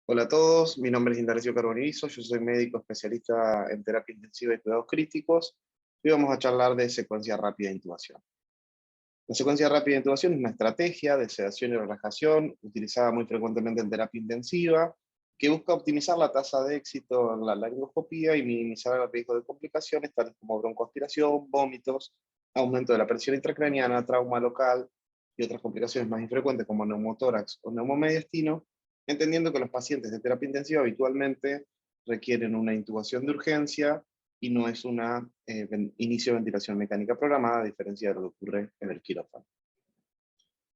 Hola a todos, mi nombre es Indalecio Carbonizo, yo soy médico especialista en terapia intensiva y cuidados críticos, y vamos a charlar de secuencia rápida de intubación. La secuencia rápida de intubación es una estrategia de sedación y relajación utilizada muy frecuentemente en terapia intensiva, que busca optimizar la tasa de éxito en la laringoscopía y minimizar el riesgo de complicaciones tales como broncoaspiración, vómitos, aumento de la presión intracraniana, trauma local y otras complicaciones más infrecuentes como neumotórax o neumomediastino, entendiendo que los pacientes de terapia intensiva habitualmente requieren una intubación de urgencia y no es un inicio de ventilación mecánica programada, a diferencia de lo que ocurre en el quirófano.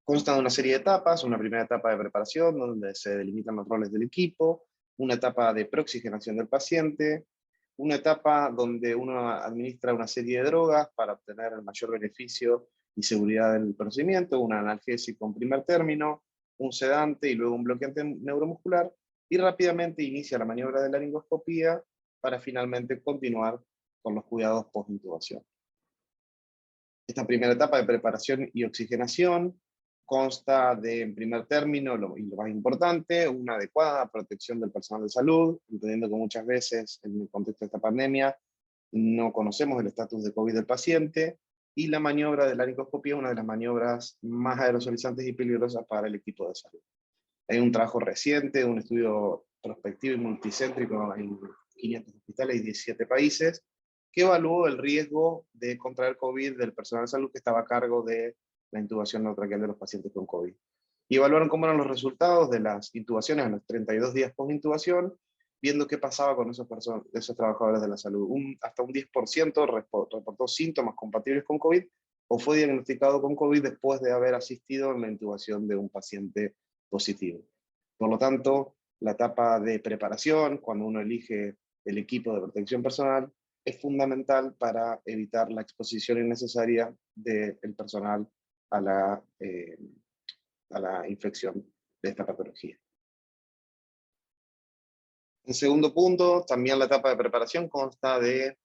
Consta de una serie de etapas: una primera etapa de preparación, donde se delimitan los roles del equipo; una etapa de preoxigenación del paciente; una etapa donde uno administra una serie de drogas para obtener el mayor beneficio y seguridad del procedimiento; un analgésico en primer término, un sedante y luego un bloqueante neuromuscular; y rápidamente inicia la maniobra de laringoscopía para finalmente continuar con los cuidados post-intubación. Esta primera etapa de preparación y oxigenación consta de, en primer término, y lo más importante, una adecuada protección del personal de salud, entendiendo que muchas veces, en el contexto de esta pandemia, no conocemos el estatus de COVID del paciente, y la maniobra de laringoscopía es una de las maniobras más aerosolizantes y peligrosas para el equipo de salud. Hay un trabajo reciente, un estudio prospectivo y multicéntrico en 500 hospitales y 17 países, que evaluó el riesgo de contraer COVID del personal de salud que estaba a cargo de la intubación no traqueal de los pacientes con COVID. Y evaluaron cómo eran los resultados de las intubaciones en los 32 días post-intubación, viendo qué pasaba con esos trabajadores de la salud. Hasta un 10% reportó síntomas compatibles con COVID o fue diagnosticado con COVID después de haber asistido en la intubación de un paciente positivo. Por lo tanto, la etapa de preparación, cuando uno elige el equipo de protección personal, es fundamental para evitar la exposición innecesaria del personal a la infección de esta patología. En segundo punto, también la etapa de preparación consta de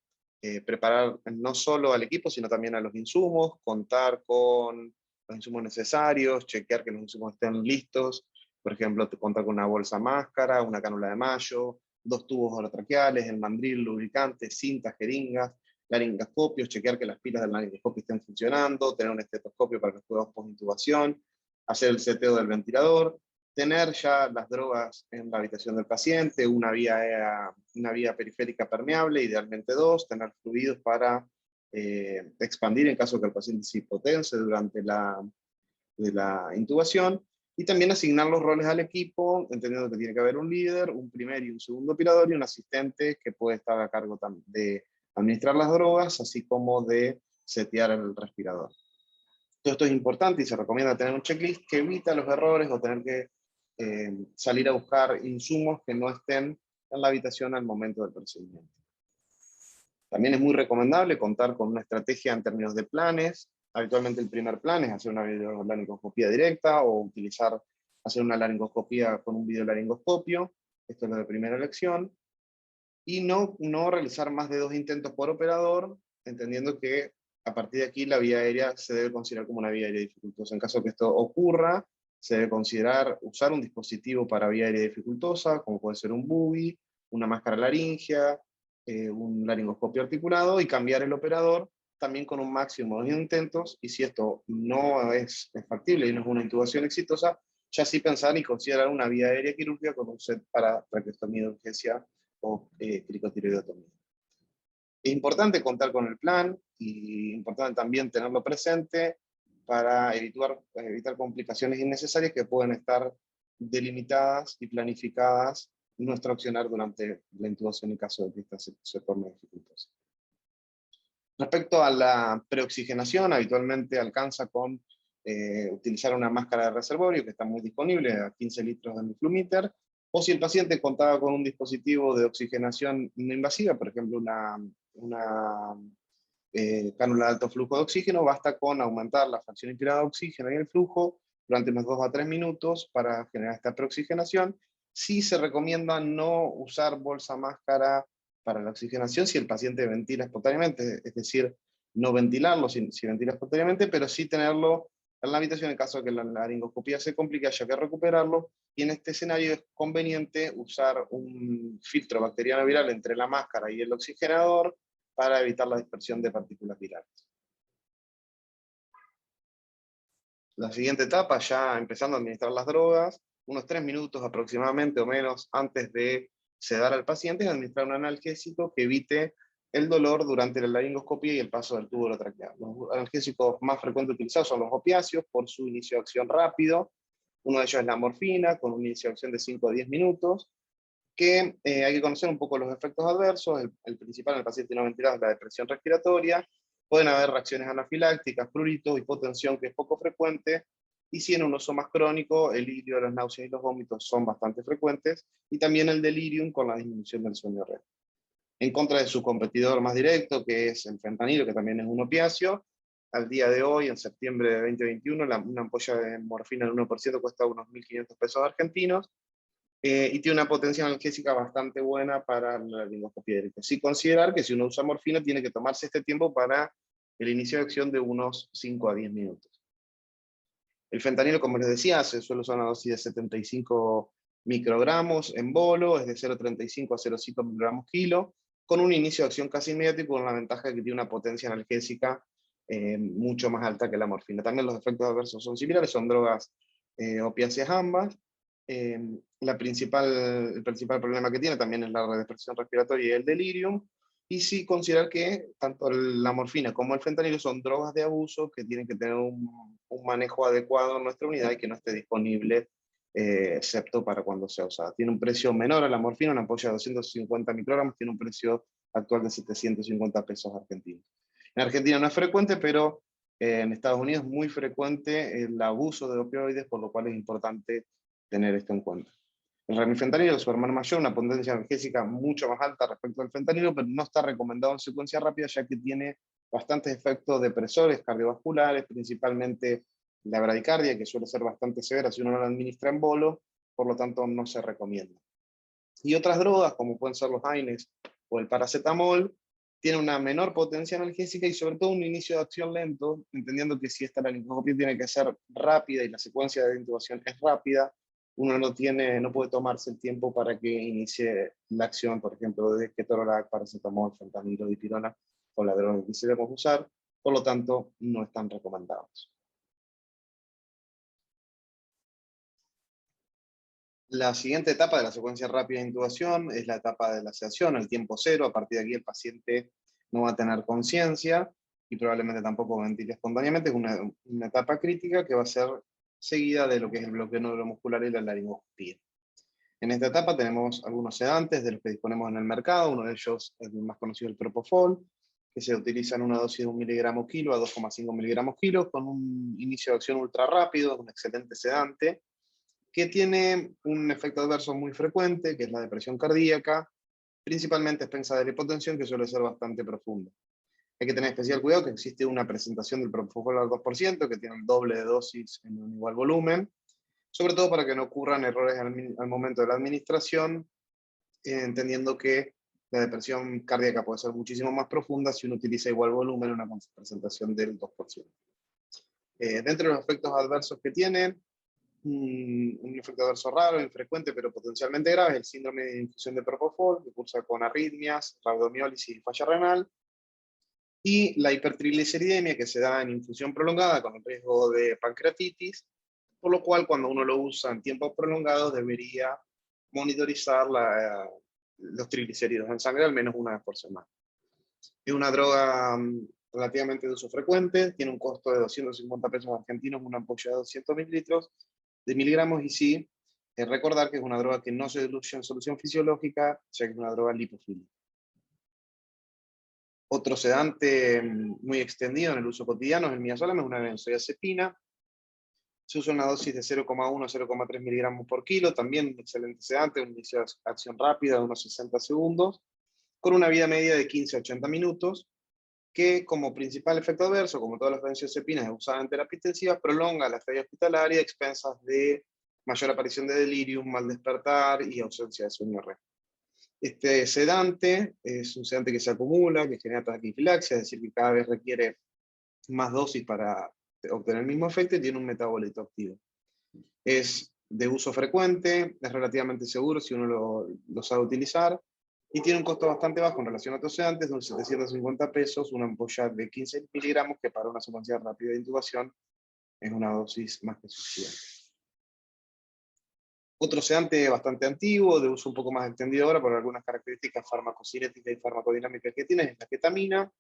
preparar no solo al equipo, sino también a los insumos, contar con los insumos necesarios, chequear que los insumos estén listos. Por ejemplo, contar con una bolsa máscara, una cánula de mayo, 2 tubos orotraqueales, el mandril, lubricante, cintas, jeringas, laringoscopios, chequear que las pilas del laringoscopio estén funcionando, tener un estetoscopio para los cuidados post-intubación, hacer el seteo del ventilador, tener ya las drogas en la habitación del paciente, una vía periférica permeable, idealmente 2, tener fluidos para expandir en caso de que el paciente se hipotense durante la intubación, y también asignar los roles al equipo, entendiendo que tiene que haber un líder, un primer y un segundo operador, y un asistente que puede estar a cargo de administrar las drogas, así como de setear el respirador. Todo esto es importante y se recomienda tener un checklist que evita los errores o tener que salir a buscar insumos que no estén en la habitación al momento del procedimiento. También es muy recomendable contar con una estrategia en términos de planes. Habitualmente el primer plan es hacer una videolaringoscopía directa o hacer una laringoscopía con un videolaringoscopio. Esto es lo de primera elección. Y no realizar más de 2 intentos por operador, entendiendo que a partir de aquí la vía aérea se debe considerar como una vía aérea dificultosa. En caso de que esto ocurra, se debe considerar usar un dispositivo para vía aérea dificultosa, como puede ser un BUGI, una máscara laringea, un laringoscopio articulado, y cambiar el operador también con un máximo de 2 intentos, y si esto no es factible y no es una intubación exitosa, ya sí pensar y considerar una vía aérea quirúrgica con un set para traqueostomía de urgencia o cricotiroidotomía. Es importante contar con el plan y importante también tenerlo presente para evitar complicaciones innecesarias que pueden estar delimitadas y planificadas en nuestro accionar durante la intubación en caso de que esta se torne dificultosa. Respecto a la preoxigenación, habitualmente alcanza con utilizar una máscara de reservorio que está muy disponible a 15 litros de miflumeter, o si el paciente contaba con un dispositivo de oxigenación no invasiva, por ejemplo una cánula de alto flujo de oxígeno, basta con aumentar la fracción inspirada de oxígeno y el flujo durante unos 2 a 3 minutos para generar esta preoxigenación. Sí se recomienda no usar bolsa máscara para la oxigenación si el paciente ventila espontáneamente, es decir, no ventilarlo si ventila espontáneamente, pero sí tenerlo en la habitación en caso de que la laringoscopía se complique, haya que recuperarlo, y en este escenario es conveniente usar un filtro bacteriano viral entre la máscara y el oxigenador para evitar la dispersión de partículas virales. La siguiente etapa, ya empezando a administrar las drogas, unos 3 minutos aproximadamente o menos antes de sedar al paciente, es administrar un analgésico que evite el dolor durante la laringoscopia y el paso del tubo orotraqueal. Los analgésicos más frecuentes utilizados son los opiáceos por su inicio de acción rápido. Uno de ellos es la morfina, con un inicio de acción de 5 a 10 minutos, que hay que conocer un poco los efectos adversos. El principal en el paciente no ventilado es la depresión respiratoria. Pueden haber reacciones anafilácticas, pruritos, hipotensión, que es poco frecuente, y si en un uso más crónico, el ilirio, las náuseas y los vómitos son bastante frecuentes, y también el delirium con la disminución del sueño REM. En contra de su competidor más directo, que es el fentanilo, que también es un opiáceo, al día de hoy, en septiembre de 2021, una ampolla de morfina del 1% cuesta unos 1.500 pesos argentinos, y tiene una potencia analgésica bastante buena para la laringoscopia directa. Sí considerar que si uno usa morfina, tiene que tomarse este tiempo para el inicio de acción de unos 5 a 10 minutos. El fentanilo, como les decía, se suele usar una dosis de 75 microgramos en bolo, es de 0,35 a 0,5 microgramos kilo, con un inicio de acción casi inmediato y con la ventaja de que tiene una potencia analgésica mucho más alta que la morfina. También los efectos adversos son similares, son drogas opiáceas ambas. El principal problema que tiene también es la depresión respiratoria y el delirium, y sí considerar que tanto la morfina como el fentanilo son drogas de abuso que tienen que tener un manejo adecuado en nuestra unidad y que no esté disponible excepto para cuando sea usada. Tiene un precio menor a la morfina, una ampolla de 250 microgramos tiene un precio actual de 750 pesos argentinos. En Argentina no es frecuente, pero en Estados Unidos es muy frecuente el abuso de opioides, por lo cual es importante tener esto en cuenta. El remifentanilo es su hermano mayor, una potencia analgésica mucho más alta respecto al fentanilo, pero no está recomendado en secuencia rápida, ya que tiene bastantes efectos depresores cardiovasculares, principalmente la bradicardia, que suele ser bastante severa si uno no la administra en bolo, por lo tanto no se recomienda. Y otras drogas, como pueden ser los AINES o el paracetamol, tienen una menor potencia analgésica y sobre todo un inicio de acción lento, entendiendo que si esta laringoscopia tiene que ser rápida y la secuencia de intubación es rápida, uno no puede tomarse el tiempo para que inicie la acción, por ejemplo, de ketorolac, paracetamol, fentanilo, dipirona o la droga que quisiéramos usar, por lo tanto no están recomendados. La siguiente etapa de la secuencia rápida de intubación es la etapa de la sedación, el tiempo cero. A partir de aquí el paciente no va a tener conciencia y probablemente tampoco ventile espontáneamente. Es una etapa crítica que va a ser seguida de lo que es el bloqueo neuromuscular y la laringoscopia. En esta etapa tenemos algunos sedantes de los que disponemos en el mercado. Uno de ellos es el más conocido, el Propofol, que se utiliza en una dosis de 1 miligramo kilo a 2,5 miligramos kilo, con un inicio de acción ultra rápido, es un excelente sedante, que tiene un efecto adverso muy frecuente, que es la depresión cardíaca, principalmente a expensas de la hipotensión, que suele ser bastante profunda. Hay que tener especial cuidado que existe una presentación del Propofol al 2%, que tiene el doble de dosis en un igual volumen, sobre todo para que no ocurran errores al momento de la administración, entendiendo que la depresión cardíaca puede ser muchísimo más profunda si uno utiliza igual volumen en una presentación del 2%. Dentro de los efectos adversos que tiene, un efecto adverso raro, infrecuente, pero potencialmente grave, es el síndrome de infusión de Propofol, que cursa con arritmias, rabdomiólisis y falla renal, y la hipertrigliceridemia, que se da en infusión prolongada con el riesgo de pancreatitis, por lo cual cuando uno lo usa en tiempos prolongados debería monitorizar los triglicéridos en sangre al menos una vez por semana. Es una droga relativamente de uso frecuente, tiene un costo de 250 pesos argentinos, una ampolla de 200 mililitros de miligramos, y sí, recordar que es una droga que no se diluye en solución fisiológica, ya que es una droga lipofílica. Otro sedante muy extendido en el uso cotidiano es el midazolam, es una benzodiazepina. Se usa una dosis de 0,1 a 0,3 miligramos por kilo, también un excelente sedante, un inicio de acción rápida de unos 60 segundos, con una vida media de 15 a 80 minutos, que como principal efecto adverso, como todas las benzodiazepinas usadas en terapia intensiva, prolonga la estadía hospitalaria a expensas de mayor aparición de delirium, mal despertar y ausencia de sueño REM. Este sedante es un sedante que se acumula, que genera taquifilaxia, es decir, que cada vez requiere más dosis para obtener el mismo efecto y tiene un metabolito activo. Es de uso frecuente, es relativamente seguro si uno lo sabe utilizar, y tiene un costo bastante bajo en relación a otros sedantes, de unos 750 pesos, una ampolla de 15 miligramos, que para una secuencia rápida de intubación es una dosis más que suficiente. Otro sedante bastante antiguo, de uso un poco más extendido ahora por algunas características farmacocinéticas y farmacodinámicas que tiene, es la ketamina.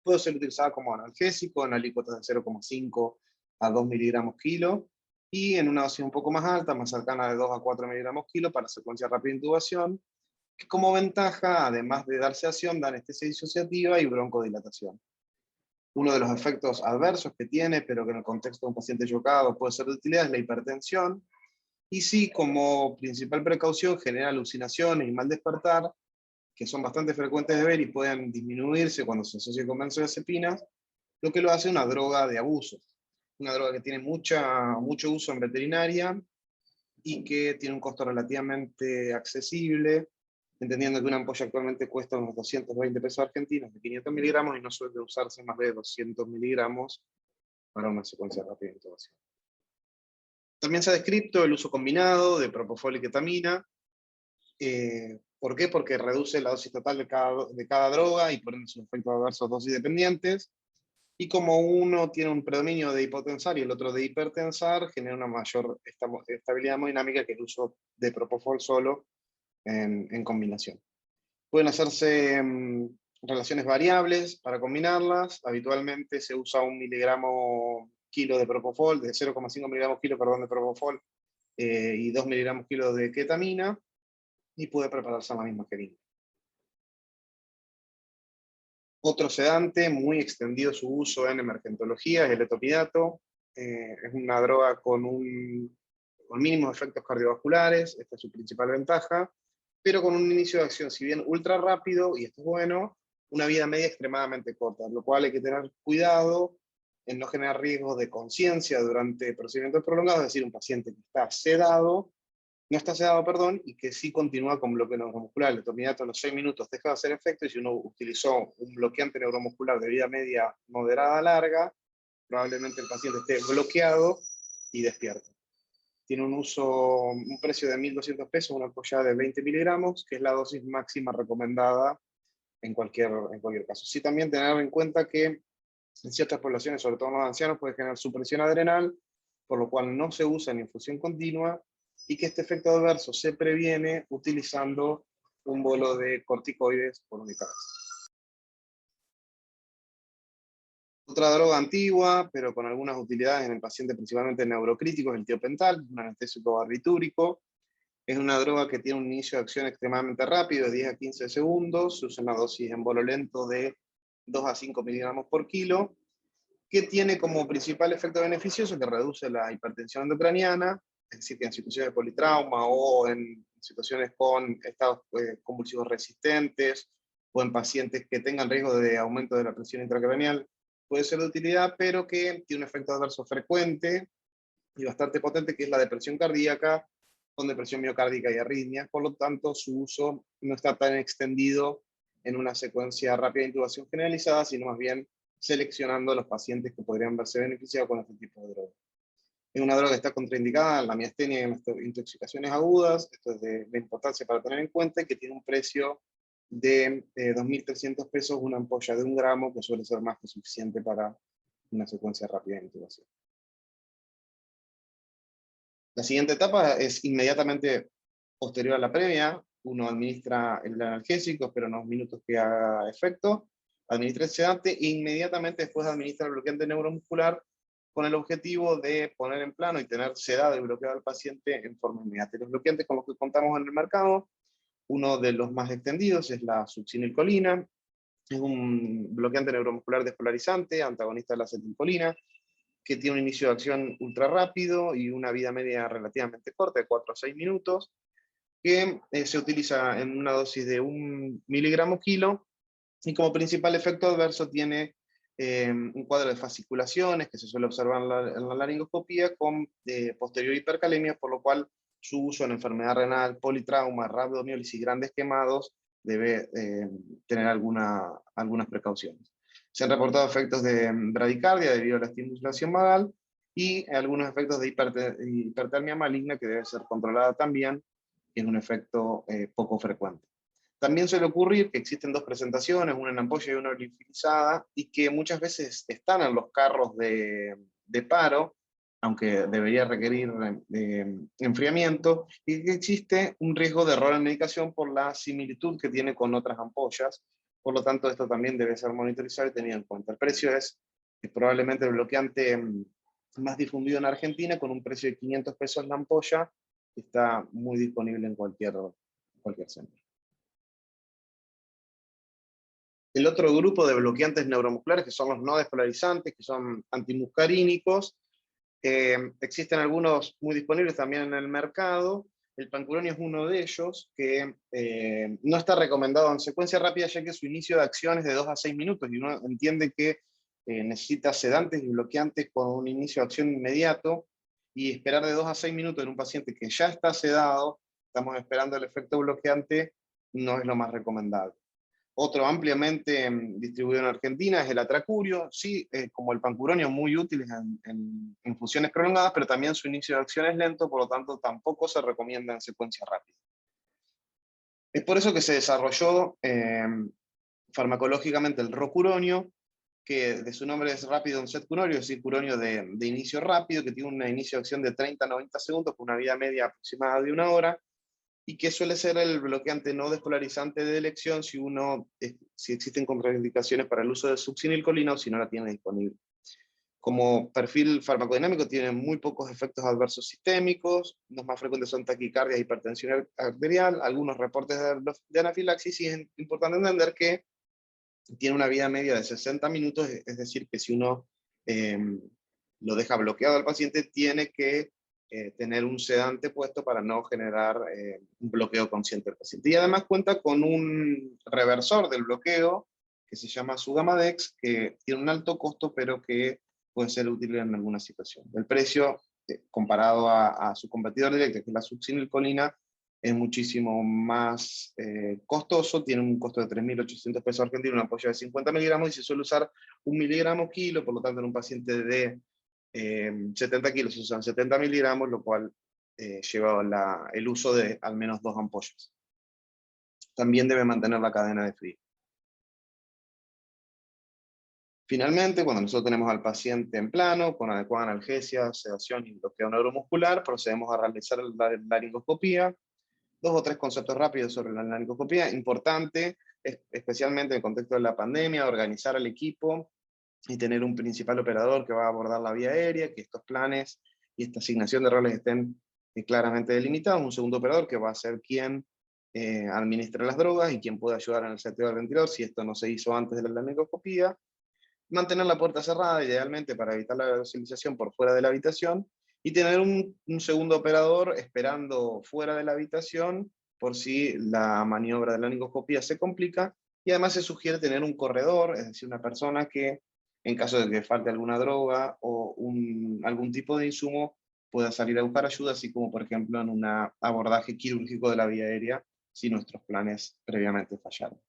Puede ser utilizada como analgésico en alícuotas de 0,5 a 2 miligramos kilo, y en una dosis un poco más alta, más cercana de 2 a 4 miligramos kilo para secuencia rápida de intubación, que como ventaja, además de dar sedación, da anestesia disociativa y broncodilatación. Uno de los efectos adversos que tiene, pero que en el contexto de un paciente chocado puede ser de utilidad, es la hipertensión, y sí, como principal precaución, genera alucinaciones y mal despertar, que son bastante frecuentes de ver y pueden disminuirse cuando se asocia con benzodiazepinas, lo que lo hace una droga de abuso. Una droga que tiene mucho uso en veterinaria y que tiene un costo relativamente accesible, entendiendo que una ampolla actualmente cuesta unos 220 pesos argentinos de 500 miligramos y no suele usarse más de 200 miligramos para una secuencia rápida de intubación. También se ha descrito el uso combinado de propofol y ketamina. ¿Por qué? Porque reduce la dosis total de cada droga y por ende sus efectos adversos dosis dependientes. Y como uno tiene un predominio de hipotensar y el otro de hipertensar, genera una mayor estabilidad hemodinámica que el uso de propofol solo en combinación. Pueden hacerse relaciones variables para combinarlas. Habitualmente se usa 1 miligramo kilo de propofol, de 0,5 miligramos kilo, perdón, de propofol, y 2 miligramos kilo de ketamina, y puede prepararse en la misma jeringa. Otro sedante muy extendido su uso en emergentología es el etopidato. Es una droga con mínimos efectos cardiovasculares, esta es su principal ventaja, pero con un inicio de acción, si bien ultra rápido, y esto es bueno, una vida media extremadamente corta, lo cual hay que tener cuidado en no generar riesgos de conciencia durante procedimientos prolongados, es decir, un paciente que está sedado, no está sedado, perdón, y que sí continúa con bloqueo neuromuscular. El etopidato a los 6 minutos deja de hacer efecto, y si uno utilizó un bloqueante neuromuscular de vida media moderada a larga, probablemente el paciente esté bloqueado y despierto. Tiene un precio de 1.200 pesos, una ampolla de 20 miligramos, que es la dosis máxima recomendada en cualquier caso. Sí, también tener en cuenta que en ciertas poblaciones, sobre todo en los ancianos, puede generar supresión adrenal, por lo cual no se usa en infusión continua, y que este efecto adverso se previene utilizando un bolo de corticoides por única vez. Otra droga antigua, pero con algunas utilidades en el paciente principalmente neurocrítico, es el tiopental, un anestésico barbitúrico. Es una droga que tiene un inicio de acción extremadamente rápido, de 10 a 15 segundos, se usa una dosis en bolo lento de 2 a 5 miligramos por kilo, que tiene como principal efecto beneficioso que reduce la hipertensión endocraniana, es decir, que en situaciones de politrauma o en situaciones con estados convulsivos resistentes o en pacientes que tengan riesgo de aumento de la presión intracraneal, puede ser de utilidad, pero que tiene un efecto adverso frecuente y bastante potente, que es la depresión cardíaca, con depresión miocárdica y arritmias. Por lo tanto, su uso no está tan extendido en una secuencia rápida de intubación generalizada, sino más bien seleccionando a los pacientes que podrían verse beneficiados con este tipo de droga. Es una droga que está contraindicada en la miastenia y en las intoxicaciones agudas. Esto es de importancia para tener en cuenta, y que tiene un precio de 2.300 pesos, una ampolla de 1 gramo, que suele ser más que suficiente para una secuencia rápida de intubación. La siguiente etapa es inmediatamente posterior a la previa. Uno administra el analgésico, espera unos minutos que haga efecto, administra el sedante e inmediatamente después administra el bloqueante neuromuscular, con el objetivo de poner en plano y tener sedado y bloqueado al paciente en forma inmediata. Los bloqueantes con los que contamos en el mercado, uno de los más extendidos es la succinilcolina. Es un bloqueante neuromuscular despolarizante, antagonista de la acetilcolina, que tiene un inicio de acción ultra rápido y una vida media relativamente corta, de 4 a 6 minutos, que se utiliza en una dosis de 1 miligramo kilo, y como principal efecto adverso tiene un cuadro de fasciculaciones que se suele observar en la laringoscopía con posterior hipercalemia, por lo cual su uso en enfermedad renal, politrauma, rabdomiólisis y grandes quemados debe tener algunas precauciones. Se han reportado efectos de bradicardia debido a la estimulación vagal y algunos efectos de hipertermia maligna que debe ser controlada también, que es un efecto poco frecuente. También suele ocurrir que existen dos presentaciones, una en ampolla y una liofilizada, y que muchas veces están en los carros de paro, aunque debería requerir enfriamiento, y que existe un riesgo de error en medicación por la similitud que tiene con otras ampollas. Por lo tanto, esto también debe ser monitorizado y tenido en cuenta. El precio es probablemente el bloqueante más difundido en Argentina, con un precio de 500 pesos la ampolla, que está muy disponible en cualquier centro. El otro grupo de bloqueantes neuromusculares, que son los no despolarizantes, que son antimuscarínicos, existen algunos muy disponibles también en el mercado. El pancuronio es uno de ellos, que no está recomendado en secuencia rápida, ya que su inicio de acción es de 2 a 6 minutos, y uno entiende que necesita sedantes y bloqueantes con un inicio de acción inmediato, y esperar de 2 a 6 minutos en un paciente que ya está sedado, estamos esperando el efecto bloqueante, no es lo más recomendable. Otro ampliamente distribuido en Argentina es el atracurio, sí, como el pancuronio, muy útiles en infusiones prolongadas, pero también su inicio de acción es lento, por lo tanto tampoco se recomienda en secuencia rápida. Es por eso que se desarrolló farmacológicamente el rocuronio, que de su nombre es rápido onset curonio, es decir, curonio de inicio rápido, que tiene un inicio de acción de 30 a 90 segundos, con una vida media aproximada de 1 hora, y que suele ser el bloqueante no despolarizante de elección si existen contraindicaciones para el uso de succinilcolina o si no la tiene disponible. Como perfil farmacodinámico tiene muy pocos efectos adversos sistémicos, los más frecuentes son taquicardia e hipertensión arterial, algunos reportes de anafilaxis, y es importante entender que tiene una vida media de 60 minutos, es decir, que si uno lo deja bloqueado al paciente, tiene que tener un sedante puesto para no generar un bloqueo consciente del paciente. Y además cuenta con un reversor del bloqueo que se llama Sugamadex, que tiene un alto costo, pero que puede ser útil en alguna situación. El precio, comparado a su competidor directo, que es la succinilcolina, es muchísimo más costoso, tiene un costo de 3.800 pesos argentinos, una ampolla de 50 miligramos, y se suele usar 1 miligramo kilo, por lo tanto en un paciente de 70 kilos se usan 70 miligramos, lo cual lleva el uso de al menos 2 ampollas. También debe mantener la cadena de frío. Finalmente, cuando nosotros tenemos al paciente en plano, con adecuada analgesia, sedación y bloqueo neuromuscular, procedemos a realizar la laringoscopía. 2 o 3 conceptos rápidos sobre la laringoscopía. Importante, especialmente en el contexto de la pandemia, organizar al equipo y tener un principal operador que va a abordar la vía aérea, que estos planes y esta asignación de roles estén claramente delimitados. Un segundo operador que va a ser quien administra las drogas y quien puede ayudar en el seteo del ventilador si esto no se hizo antes de la laringoscopía. Mantener la puerta cerrada, idealmente, para evitar la aerosolización por fuera de la habitación, y tener un segundo operador esperando fuera de la habitación por si la maniobra de la laringoscopía se complica. Y además se sugiere tener un corredor, es decir, una persona que, en caso de que falte alguna droga o algún tipo de insumo, pueda salir a buscar ayuda, así como por ejemplo en un abordaje quirúrgico de la vía aérea, si nuestros planes previamente fallaron.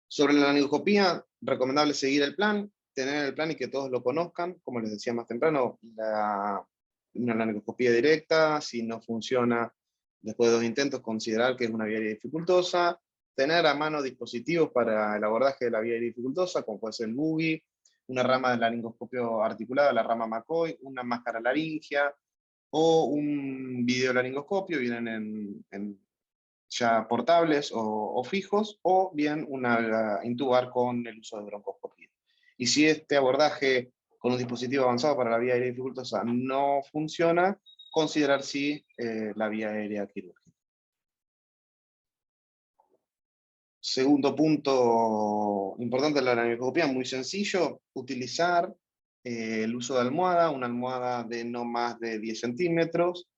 Sobre la laringoscopía, recomendable seguir el plan, tener el plan y que todos lo conozcan. Como les decía más temprano, una laringoscopía directa, si no funciona después de 2 intentos, considerar que es una vía aérea dificultosa. Tener a mano dispositivos para el abordaje de la vía aérea dificultosa, como puede ser el buggy, una rama de laringoscopio articulada, la rama McCoy, una máscara laringea o un videolaringoscopio, vienen ya portables o fijos, o bien intubar con el uso de broncoscopía. Y si este abordaje con un dispositivo avanzado para la vía aérea dificultosa no funciona, considerar sí la vía aérea quirúrgica. Segundo punto importante de la laringoscopía, muy sencillo, utilizar el uso de almohada, una almohada de no más de 10 centímetros.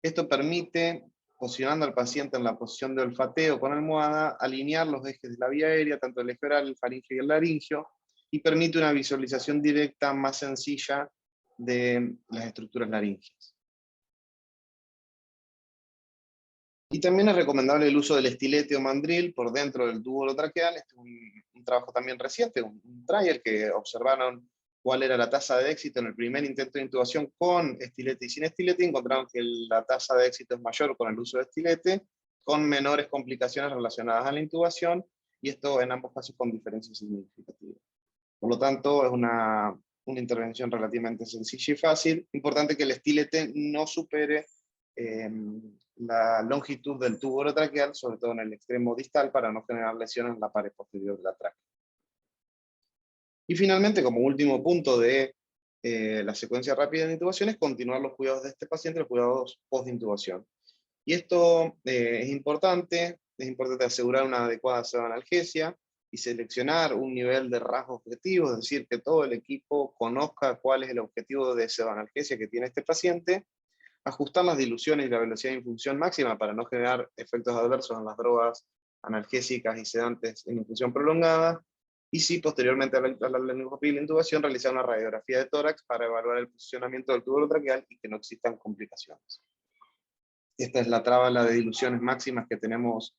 Esto permite, posicionando al paciente en la posición de olfateo con almohada, alinear los ejes de la vía aérea, tanto el eje oral, el faríngeo y el laringio, y permite una visualización directa más sencilla de las estructuras laríngeas. Y también es recomendable el uso del estilete o mandril por dentro del tubo orotraqueal. Este es un trabajo también reciente, un trial que observaron cuál era la tasa de éxito en el primer intento de intubación con estilete y sin estilete, y encontraron que la tasa de éxito es mayor con el uso de estilete, con menores complicaciones relacionadas a la intubación, y esto en ambos casos con diferencias significativas. Por lo tanto, es una intervención relativamente sencilla y fácil. Importante que el estilete no supere la longitud del tubo orotraqueal, sobre todo en el extremo distal, para no generar lesiones en la pared posterior de la tráquea. Y finalmente, como último punto de la secuencia rápida de intubación, es continuar los cuidados de este paciente, los cuidados post-intubación. Y esto es importante asegurar una adecuada sedanalgesia y seleccionar un nivel de rasgo objetivo, es decir, que todo el equipo conozca cuál es el objetivo de sedanalgesia que tiene este paciente, ajustar las diluciones y la velocidad de infusión máxima para no generar efectos adversos en las drogas analgésicas y sedantes en infusión prolongada, y si posteriormente a la laringoscopia y la intubación, realizar una radiografía de tórax para evaluar el posicionamiento del tubo orotraqueal y que no existan complicaciones. Esta es la tabla de diluciones máximas que tenemos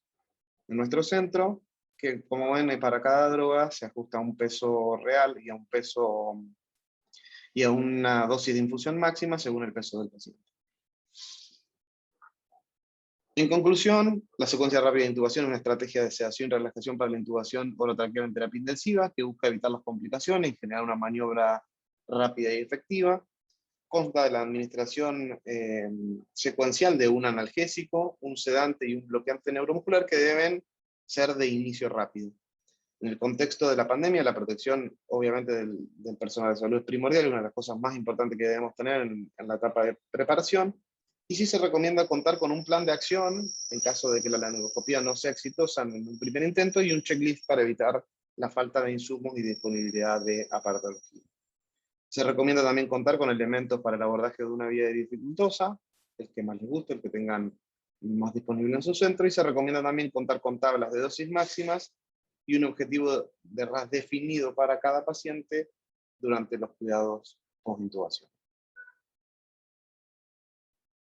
en nuestro centro, que como ven, para cada droga se ajusta a un peso real y a un peso y a una dosis de infusión máxima según el peso del paciente. En conclusión, la secuencia rápida de intubación es una estrategia de sedación y relajación para la intubación orotraqueal en terapia intensiva que busca evitar las complicaciones y generar una maniobra rápida y efectiva. Consta de la administración secuencial de un analgésico, un sedante y un bloqueante neuromuscular que deben ser de inicio rápido. En el contexto de la pandemia, la protección obviamente del personal de salud es primordial, una de las cosas más importantes que debemos tener en la etapa de preparación. Y sí se recomienda contar con un plan de acción en caso de que la laringoscopía no sea exitosa en un primer intento, y un checklist para evitar la falta de insumos y disponibilidad de aparatología. Se recomienda también contar con elementos para el abordaje de una vía dificultosa, el que más les guste, el que tengan más disponible en su centro, y se recomienda también contar con tablas de dosis máximas y un objetivo de RAS definido para cada paciente durante los cuidados post-intubación.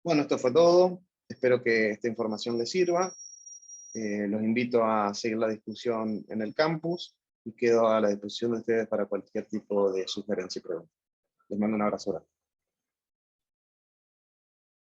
Bueno, esto fue todo. Espero que esta información les sirva. Los invito a seguir la discusión en el campus y quedo a la disposición de ustedes para cualquier tipo de sugerencia y pregunta. Les mando un abrazo grande.